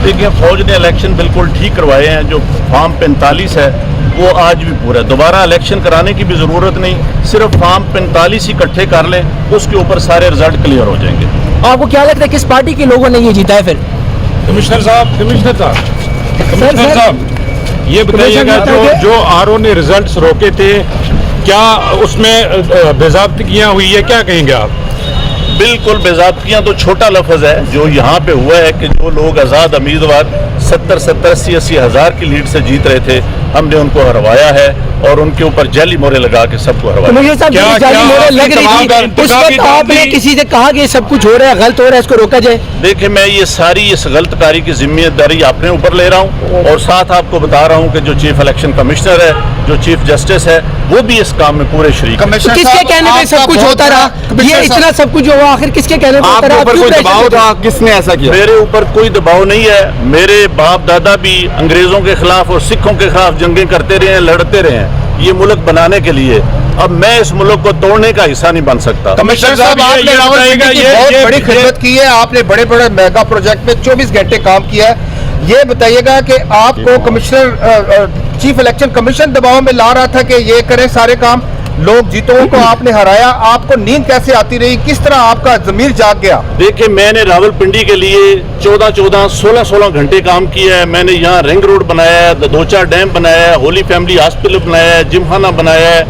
देखिए, फौज ने इलेक्शन बिल्कुल ठीक करवाए हैं। जो फॉर्म 45 है वो आज भी पूरा है। दोबारा इलेक्शन कराने की भी ज़रूरत नहीं, सिर्फ फॉर्म 45 इकट्ठे कर लें, उसके ऊपर सारे रिजल्ट क्लियर हो जाएंगे। आपको क्या लगता है किस पार्टी के लोगों ने ये जीता है फिर? कमिश्नर साहब ये बताइएगा, जो आरओ ने रिजल्ट्स रोके थे, क्या उसमें बेज़ाब्तियाँ हुई है, क्या कहेंगे आप? बिल्कुल बेज़ाब्तियाँ तो छोटा लफ्ज़ है। जो यहाँ पे हुआ है कि जो लोग आज़ाद उम्मीदवार 70-70, 80-80 हज़ार की लीड से जीत रहे थे, हमने उनको हरवाया है और उनके ऊपर जाली मोहरें लगा के सबको हरवाया। आपने किसी से कहा कि सब कुछ हो रहा है, गलत हो रहा है, इसको रोका जाए? देखिए, मैं ये सारी इस गलतकारी की जिम्मेदारी अपने ऊपर ले रहा हूँ और साथ आपको बता रहा हूँ कि जो चीफ इलेक्शन कमिश्नर है, जो चीफ जस्टिस है, वो भी इस काम में पूरे शरीक है। तो किसके कहने पे सब कुछ होता रहा? ये इतना सब कुछ हुआ, आखिर किसके कहने पे होता रहा? कोई दबाव था? किसने ऐसा किया? मेरे ऊपर कोई दबाव नहीं है। मेरे बाप दादा भी अंग्रेजों के खिलाफ और सिखों के खिलाफ जंगें करते रहे हैं, लड़ते रहे हैं ये मुल्क बनाने के लिए। अब मैं इस मुल्क को तोड़ने का हिस्सा नहीं बन सकता। कमिश्नर साहब, आपने रावलपिंडी की बहुत बड़ी खिदमत की है, आपने बड़े बड़े मेगा प्रोजेक्ट में 24 घंटे काम किया है। ये बताइएगा कि आपको कमिश्नर चीफ इलेक्शन कमीशन दबाव में ला रहा था कि ये करें सारे काम, लोग जीतों को आपने हराया, आपको नींद कैसे आती रही, किस तरह आपका ज़मीर जाग गया? देखिए, मैंने रावलपिंडी के लिए 14-14, 16-16 घंटे काम किया है। मैंने यहाँ रिंग रोड बनाया है, 2-4 डैम बनाया है, होली फैमिली हॉस्पिटल बनाया है, जिमखाना बनाया है,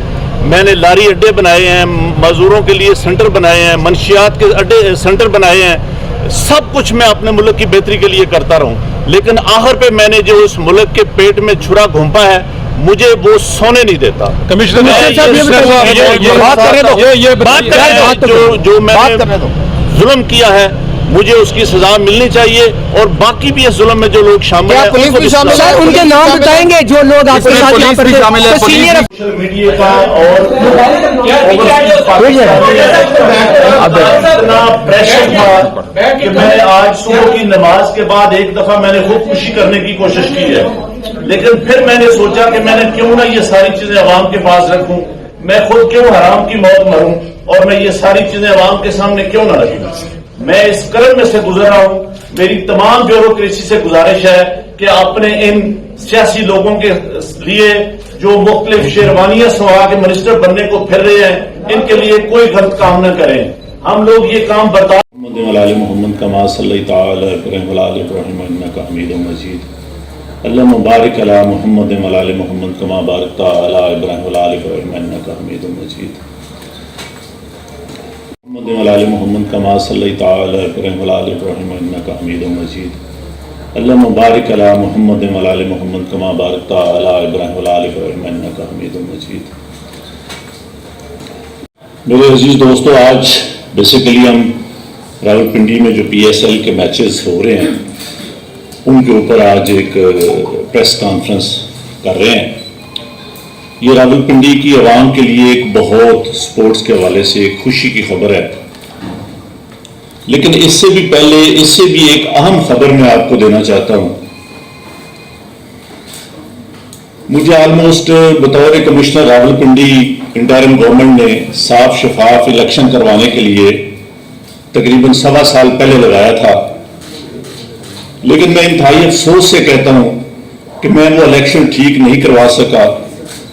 मैंने लारी अड्डे बनाए हैं, मजदूरों के लिए सेंटर बनाए हैं, मंशियात के अड्डे सेंटर बनाए हैं। सब कुछ मैं अपने मुल्क की बेहतरी के लिए करता रहूं, लेकिन आखिर पे मैंने जो इस मुल्क के पेट में छुरा घोंपा है, मुझे वो सोने नहीं देता। कमिश्नर जो मैंने जुल्म किया है, मुझे उसकी सजा मिलनी चाहिए और बाकी भी इस जुल्म में जो लोग शामिल हैं, पुलिस भी शामिल है? उनके नाम बताएंगे जो लोग आपके साथ यहाँ पर शामिल है? सोशल मीडिया का और इतना प्रेशर था कि मैं आज सुबह की नमाज के बाद एक दफा मैंने खुदकुशी करने की कोशिश की है, लेकिन फिर मैंने सोचा कि मैंने क्यों ना ये सारी चीजें अवाम के पास रखूं, मैं खुद क्यों हराम की मौत मरूं और मैं ये सारी चीजें अवाम के सामने क्यों ना रखूं। मैं इस कर्म में से गुजर रहा हूं। मेरी तमाम ब्यूरोक्रेसी से गुजारिश है कि अपने इन सियासी लोगों के लिए जो मुख्तलिफ शेरवानियां सवा के मिनिस्टर बनने को फिर रहे हैं, इनके लिए कोई गलत काम न करें। हम लोग ये काम बर्दाश्त मोहम्मद कमा सल्लल्लाहु इन्नका हमीदुम मजीद अल्लाह मुबारक अला मोहम्मद मोहम्मद कमा बारकता अला इब्राहिम इन्नका हमीदुम मजीद मोहम्मद कमा सल्लल्लाहु इब्राहिम इन्नका हमीदुम मजीद अल्लाह मुबारक अला मोहम्मद मोहम्मद कमा बारकता अला इब्राहिम इन्नका हमीदुम मजीद। मेरे अजीज दोस्तों, आज बेसिकली हम रावलपिंडी में जो PSL के मैचेस हो रहे हैं उनके ऊपर आज एक प्रेस कॉन्फ्रेंस कर रहे हैं। ये रावलपिंडी की आवाम के लिए एक बहुत स्पोर्ट्स के हवाले से एक खुशी की खबर है, लेकिन इससे भी पहले इससे भी एक अहम खबर मैं आपको देना चाहता हूं। मुझे ऑलमोस्ट बतौर कमिश्नर रावलपिंडी इंटरिम गवर्नमेंट ने साफ शफाफ इलेक्शन करवाने के लिए तकरीबन 1.25 साल पहले लगाया था, लेकिन मैं इंतहाई अफसोस से कहता हूं कि मैं वो इलेक्शन ठीक नहीं करवा सका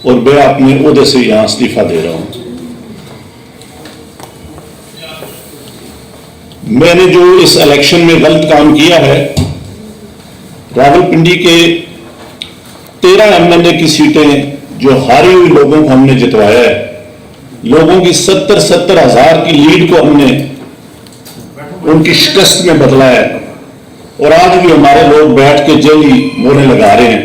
और मैं अपने ओहदे से यहां इस्तीफा दे रहा हूं। मैंने जो इस इलेक्शन में गलत काम किया है, रावलपिंडी के 13 MLA की सीटें जो हारी हुई लोगों को हमने जितवाया है, लोगों की 70-70 हज़ार की लीड को हमने उनकी शिकस्त में बदला है और आज भी हमारे लोग बैठ के जली मोहरें लगा रहे हैं।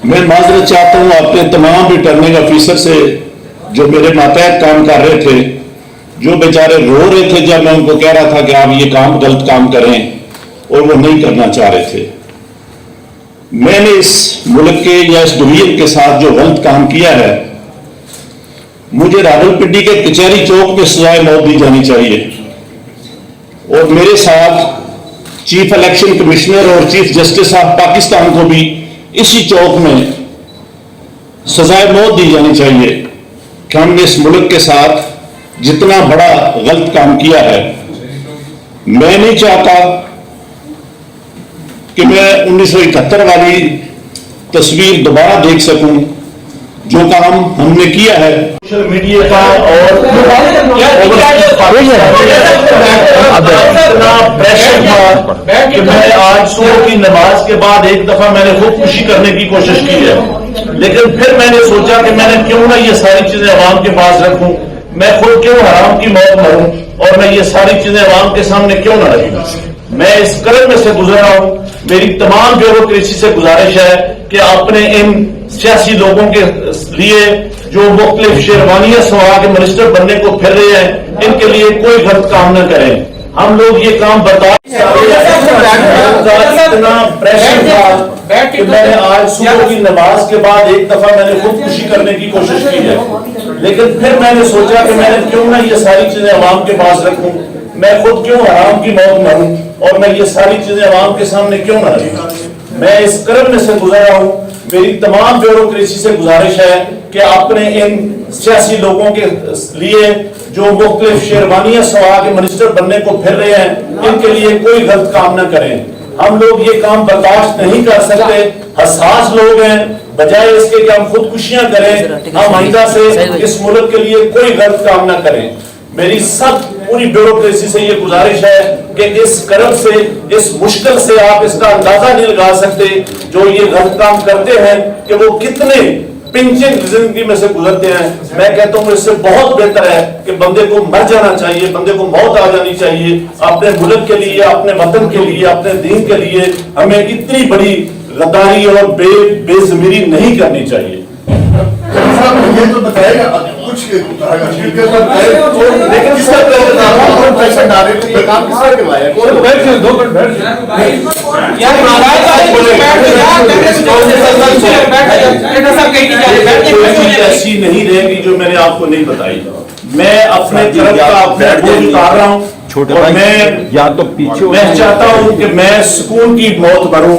मैं माजरत चाहता हूं अपने तमाम रिटर्निंग ऑफिसर से जो मेरे मातहत काम कर रहे थे, जो बेचारे रो रहे थे जब मैं उनको कह रहा था कि आप ये काम गलत काम करें और वो नहीं करना चाह रहे थे। मैंने इस मुल्क के या इस डिवीजन के साथ जो गलत काम किया है, मुझे रावलपिंडी के कचहरी चौक पे सजाए मौत दी जानी चाहिए और मेरे साथ चीफ इलेक्शन कमिश्नर और चीफ जस्टिस ऑफ पाकिस्तान को भी इसी चौक में सजाए मौत दी जानी चाहिए कि हमने इस मुल्क के साथ जितना बड़ा गलत काम किया है। मैं नहीं चाहता कि मैं 1971 वाली तस्वीर दोबारा देख सकूं, जो काम हमने किया है सोशल मीडिया का और इतना प्रेशर था कि मैं आज सुबह की नमाज के बाद एक दफा मैंने खुदकुशी करने की कोशिश की है, लेकिन फिर मैंने सोचा कि मैंने क्यों ना ये सारी चीजें अवाम के पास रखूं, मैं खुद क्यों हराम की मौत मरूं और मैं ये सारी चीजें अवाम के सामने क्यों ना रखूं। मैं इस कर्म में से गुजर रहा हूं। मेरी तमाम ब्यूरोक्रेसी से गुजारिश है कि अपने इन सियासी लोगों के लिए जो मुख्तलिफ शेरवानियां सवा के मिनिस्टर बनने को फिर रहे हैं, इनके लिए कोई गलत काम न करें। हम लोग ये काम बर्दाश्त इतना प्रेशर था कि मैंने आज सुबह की नमाज के बाद एक दफा मैंने खुदकुशी करने की कोशिश की है, लेकिन फिर मैंने सोचा कि मैंने क्यों ना ये सारी चीजें अवाम के पास रखूं, मैं खुद क्यों हराम की मौत मरूं और मैं ये सारी चीजें अवाम के सामने क्यों ना रखूं। मैं इस कर्म में से गुजर रहा हूं। मेरी तमाम ब्यूरोक्रेसी से गुजारिश है कि अपने इन सियासी लोगों के लिए जो मुख्तलिफ शेरवानियां सवा के मिनिस्टर बनने को फिर रहे हैं, इनके लिए कोई गलत काम न करें। हम लोग ये काम बर्दाश्त नहीं कर सकते। हसास लोग हैं, बजाय इसके कि हम खुदकुशियां करें, हम आइंदा से इस मुल्क के लिए कोई गलत काम न करें। मेरी सब पूरी ब्यूरोक्रेसी से ये गुजारिश है कि इस कर्म से, इस मुश्किल से आप इसका अंदाजा नहीं लगा सकते जो ये गलत काम करते हैं कि वो कितने पिंचिंग जिंदगी में से गुजरते हैं। मैं कहता हूँ इससे बहुत बेहतर है कि बंदे को मर जाना चाहिए, बंदे को मौत आ जानी चाहिए। अपने मुल्क के लिए, अपने वतन के लिए, अपने दीन के लिए हमें इतनी बड़ी गद्दारी और बेज़मीरी नहीं करनी चाहिए। ये तो बताएगा कुछ लेकिन किसका पैसा डाले तो ये काम किसने करवाया? ऐसी नहीं रहेगी जो मैंने आपको नहीं बताई। मैं अपने तरफ का अपने बोझ उतार रहा हूँ और मैं या तो पीछे मैं चाहता हूँ कि मैं सुकून की मौत मरूं।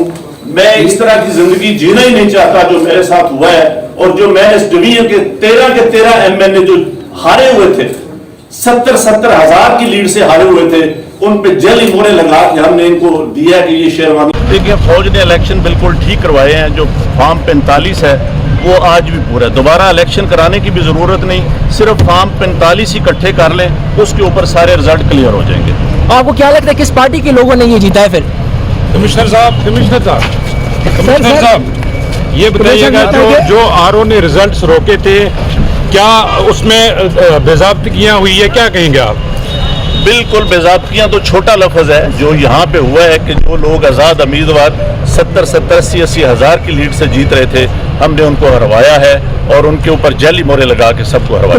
मैं इस तरह की जिंदगी जीना ही नहीं चाहता जो मेरे साथ हुआ है। और जो मैं इस डिवीजन के 13 एमएलए जो हारे हुए थे, 70 हजार की लीड से हारे हुए थे, उन पे जेल मोहरे लगा के हमने इनको दिया कि ये शेरवानी। देखिए, फौज ने इलेक्शन बिल्कुल ठीक करवाए हैं। जो फॉर्म 45 है वो आज भी पूरा है। दोबारा इलेक्शन कराने की भी जरूरत नहीं, सिर्फ फॉर्म 45 इकट्ठे कर लें, उसके ऊपर सारे रिजल्ट क्लियर हो जाएंगे। आपको क्या लगता है किस पार्टी के लोगों ने ये जीता है? फिर कमिश्नर साहब ये बताइएगा जो आरओ ने रिजल्ट्स रोके थे, क्या उसमें बेज़ाब्तियां हुई है? क्या कहेंगे आप? बिल्कुल, बेज़ाब्तियां तो छोटा लफ्ज है। जो यहाँ पे हुआ है कि जो लोग आज़ाद उम्मीदवार 70 80 हजार की लीड से जीत रहे थे, हमने उनको हरवाया है और उनके ऊपर जाली मोहरे लगा के सबको हरवाया।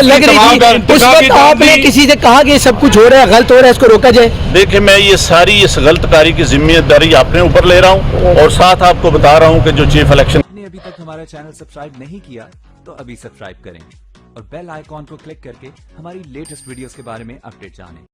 लग रही थी उस वक्त आपने किसी से कहा कि सब कुछ हो रहा है, गलत हो रहा है, इसको रोका जाए? देखिए, मैं ये सारी इस गलतकारी की जिम्मेदारी अपने ऊपर ले रहा हूँ और साथ आपको बता रहा हूँ कि जो चीफ इलेक्शन आपने अभी तक हमारा चैनल सब्सक्राइब नहीं किया तो अभी सब्सक्राइब करें और बेल आइकॉन को क्लिक करके हमारी लेटेस्ट वीडियोस के बारे में अपडेट जानें।